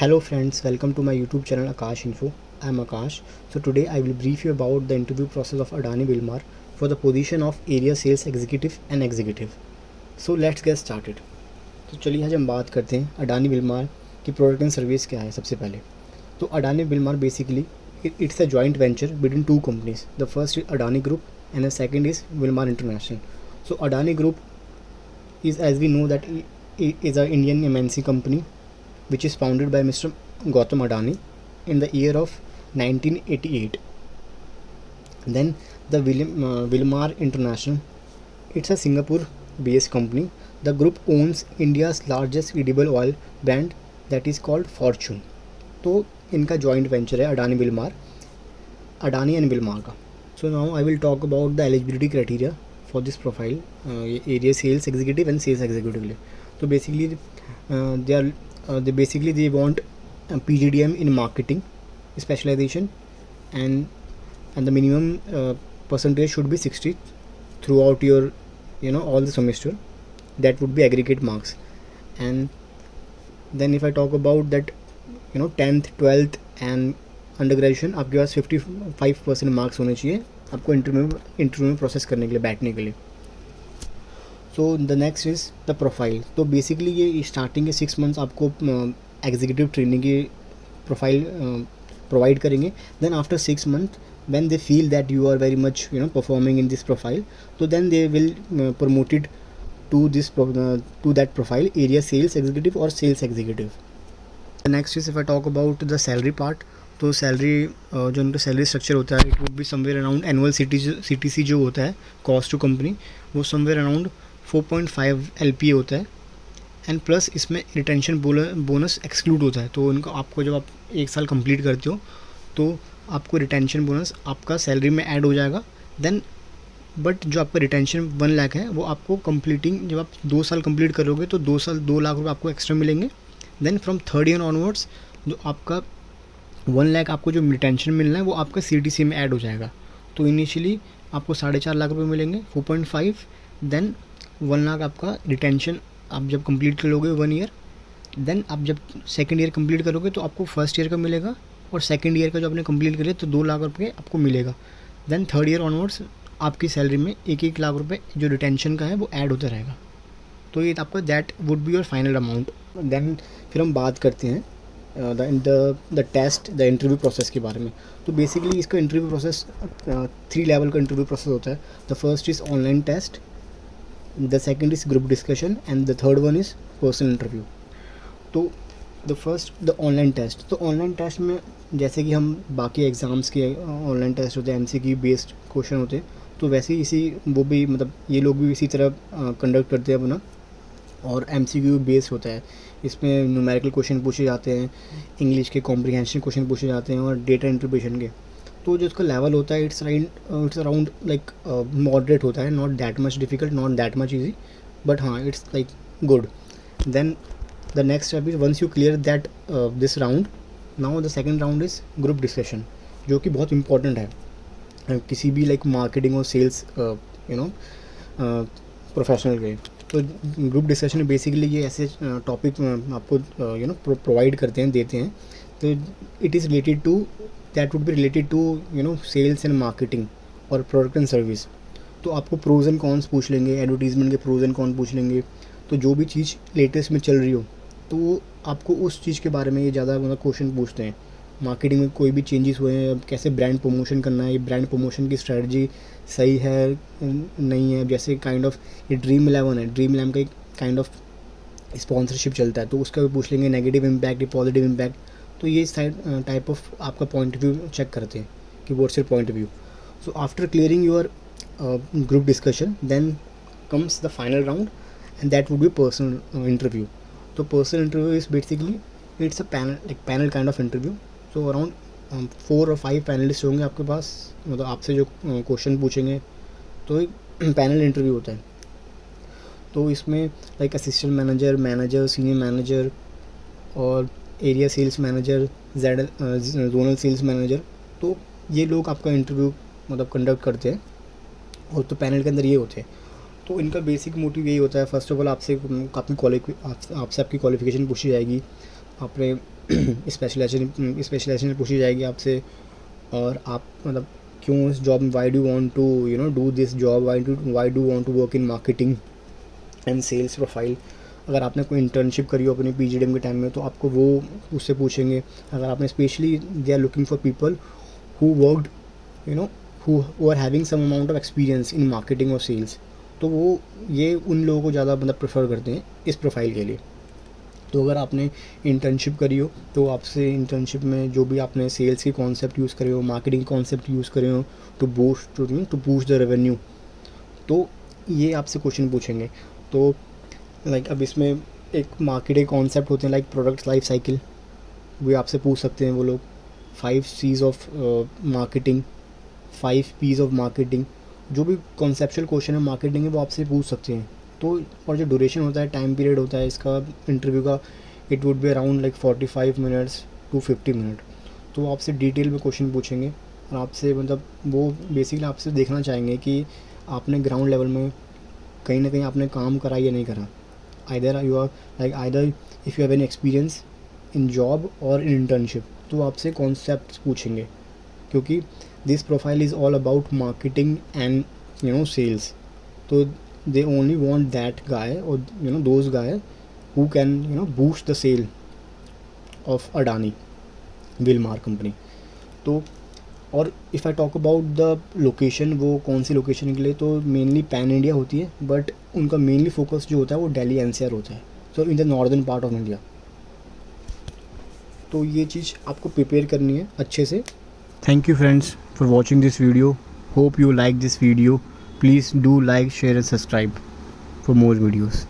Hello friends, welcome to my YouTube channel Akash Info. I am Akash. So today I will brief you about the interview process of Adani Wilmar for the position of Area Sales Executive and Executive. So let's get started. तो चलिए आज हम बात करते हैं Adani Wilmar की product and service क्या है। सबसे पहले तो Adani Wilmar basically it's a joint venture between two companies. The first is Adani Group and the second is Wilmar International. So Adani Group is, as we know, that is a Indian MNC company which is founded by Mr. Gautam Adani in the year of 1988. Then the Wilmar International, it's a Singapore based company. The group owns India's largest edible oil brand that is called Fortune. तो इनका joint venture है Adani Wilmar, Adani and Wilmar का. So now I will talk about the eligibility criteria for this profile, area sales executive and sales executive. So basically they want PGDM in marketing specialization, and the minimum percentage should be 60 throughout your all the semester. That would be aggregate marks. And then if I talk about that 10th 12th and अंडरग्रेजुएशन आपके पास 55% marks होने चाहिए आपको interview में process करने के लिए, बैठने के लिए. So the next is the profile. तो बेसिकली ये स्टार्टिंग के 6 मंथ्स आपको एग्जीक्यूटिव ट्रेनिंग की प्रोफाइल प्रोवाइड करेंगे. Then after 6 month when they feel that you are very much performing in this profile, तो then they will promoted to that profile area sales executive और sales executive. Next is if I talk about the salary part. तो salary जो उनका salary structure होता है, it would be somewhere around annual CTC जो होता है cost to company, वो समवेयर अराउंड 4.5 LPA होता है. एंड प्लस इसमें रिटेंशन बोनस एक्सक्लूड होता है. तो उनका आपको जब आप 1 साल कंप्लीट करते हो तो आपको रिटेंशन बोनस आपका सैलरी में ऐड हो जाएगा. देन बट जो आपका रिटेंशन 1 लाख है वो आपको कंप्लीटिंग जब आप 2 साल कंप्लीट करोगे तो 2 साल 2 लाख रुपये आपको एक्स्ट्रा मिलेंगे. Then from 3rd year onwards जो आपका 1 लाख आपको जो रिटेंशन मिलना है वो आपका CTC में ऐड हो जाएगा. तो इनिशियली आपको 4.5 लाख रुपये मिलेंगे 4.5. देन 1 लाख आपका रिटेंशन आप जब कंप्लीट कर लोगे 1 ईयर. देन आप जब 2nd ईयर कंप्लीट करोगे तो आपको 1st ईयर का मिलेगा, और 2nd ईयर का जो आपने कंप्लीट करिए तो 2 लाख रुपये आपको मिलेगा. देन 3rd ईयर ऑनवर्ड्स आपकी सैलरी में 1-1 लाख रुपये जो रिटेंशन का है वो ऐड होता रहेगा. तो ये आपका that would be your final amount. Then फिर हम बात करते हैं the test the interview process के बारे में. तो बेसिकली इसका इंटरव्यू प्रोसेस 3 लेवल का इंटरव्यू प्रोसेस होता है. The first is online test, the second is group discussion and the third one is personal interview. तो the first the online test. तो ऑनलाइन टेस्ट में जैसे कि हम बाकी एग्ज़ाम्स के ऑनलाइन टेस्ट होते हैं, MCQ बेस्ड क्वेश्चन होते हैं, तो वैसे ही वो भी मतलब ये लोग भी इसी तरह कंडक्ट करते हैं अपना, और MCQ बेस्ड होता है. इसमें न्यूमेरिकल क्वेश्चन पूछे जाते हैं, इंग्लिश के कॉम्प्रिहेंशन क्वेश्चन पूछे जाते हैं, और डेटा इंटरप्रिटेशन के. तो जो इसका लेवल होता है इट्स अराउंड लाइक मॉडरेट होता है, not that much difficult, not that much easy, but हाँ it's like good. Then the next step is once you clear that this round, now the second round is group discussion, जो कि बहुत important है किसी भी like marketing और sales professional के. तो ग्रुप डिस्कशन में बेसिकली ये ऐसे टॉपिक आपको प्रोवाइड करते हैं, देते हैं. तो it is related to that would be related to sales and marketing और प्रोडक्ट एंड सर्विस. तो आपको प्रोज एंड कॉन्स पूछ लेंगे, एडवर्टीजमेंट के प्रोज एंड कॉन पूछ लेंगे. तो जो भी चीज़ लेटेस्ट में चल रही हो तो वो आपको उस चीज़ के बारे में ये ज़्यादा मतलब क्वेश्चन पूछते हैं. मार्केटिंग में कोई भी चेंजेस हुए हैं, कैसे ब्रांड प्रमोशन करना है, ये ब्रांड प्रमोशन की स्ट्रेटजी सही है नहीं है. जैसे काइंड ऑफ ये ड्रीम 11 है, ड्रीम 11 का एक काइंड ऑफ स्पॉन्सरशिप चलता है, तो उसका भी पूछ लेंगे, नेगेटिव इम्पैक्ट, पॉजिटिव इम्पैक्ट. तो ये टाइप ऑफ आपका पॉइंट ऑफ व्यू चेक करते हैं कि what's your point of view. So after clearing your group discussion then comes the final round and that would be personal interview. तो personal interview is basically it's a panel kind of interview. तो around 4 और 5 panelist होंगे आपके पास, मतलब आपसे जो question पूछेंगे. तो एक पैनल इंटरव्यू होता है. तो इसमें like assistant manager, senior manager और area sales manager, zonal sales manager, तो ये लोग आपका इंटरव्यू मतलब कंडक्ट करते हैं. और तो पैनल के अंदर ये होते हैं. तो इनका बेसिक मोटिव यही होता है, फर्स्ट ऑफ ऑल आपसे आपकी क्वालिफिकेशन पूछी जाएगी, आपने स्पेशलाइजेशन पूछी जाएगी आपसे, और आप मतलब क्यों इस जॉब में, why do want to do this job, why do want to work in marketing and sales profile. अगर आपने कोई इंटर्नशिप करी हो अपनी PGDM के टाइम में तो आपको वो उससे पूछेंगे। अगर आपने specially they are looking for people who worked who are having some amount of experience in marketing और सेल्स, तो वो ये उन लोगों को ज़्यादा मतलब प्रेफर करते हैं इस प्रोफाइल के लिए। तो अगर आपने इंटर्नशिप करी हो तो आपसे इंटर्नशिप में जो भी आपने सेल्स के कॉन्सेप्ट यूज़ करे हो, मार्केटिंग कॉन्सेप्ट यूज़ करे हो टू बूस्ट द रेवेन्यू, तो ये आपसे क्वेश्चन पूछेंगे। तो लाइक अब इसमें एक मार्केटिंग कॉन्सेप्ट होते हैं लाइक प्रोडक्ट लाइफ साइकिल, वो आपसे पूछ सकते हैं वो लोग। 5 C's of marketing, 5 P's of marketing, जो भी कॉन्सेप्चुअल क्वेश्चन है मार्केटिंग है वो आपसे पूछ सकते हैं। तो और जो ड्यूरेशन होता है, टाइम पीरियड होता है इसका इंटरव्यू का, it would be around like 45 minutes to 50 minute. तो आपसे डिटेल में क्वेश्चन पूछेंगे और आपसे मतलब वो बेसिकली आपसे देखना चाहेंगे कि आपने ग्राउंड लेवल में कहीं ना कहीं आपने काम करा या नहीं करा। either if you have any experience in job or in internship, तो आपसे कॉन्सेप्ट्स पूछेंगे, क्योंकि this profile is all about marketing and sales. तो they only want that guy or those guy who can boost the sale of Adani Wilmar company। तो और if I talk about the location, वो कौन सी location के लिए, तो mainly pan India होती है, बट उनका मेनली फोकस जो होता है वो दिल्ली NCR होता है, so in the northern part of India. तो ये चीज़ आपको प्रिपेयर करनी है अच्छे से। Thank you friends for watching this video, hope you like this video, please do like, share and subscribe for more videos.